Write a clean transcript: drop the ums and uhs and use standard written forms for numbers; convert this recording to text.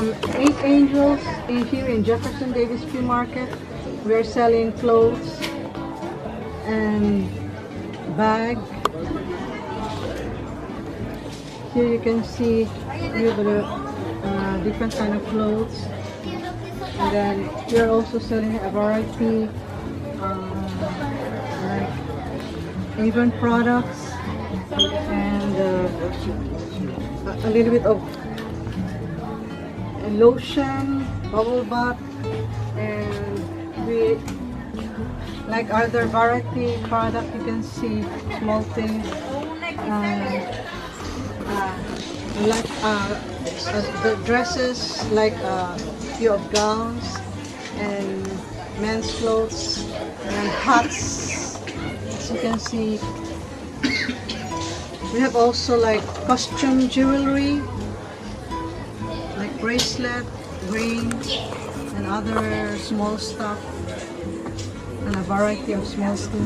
Eight Angels here in Jefferson Davis Flea Market. We are selling clothes and bag. Here you can see we have different kind of clothes, and then we are also selling a variety like Avon products and a little bit of lotion, bubble bath, and we like other variety product. You can see small things like the dresses, like a few of gowns and men's clothes and hats. As you can see, we have also like costume jewelry, like bracelet, rings, and other small stuff, and a variety of small stuff.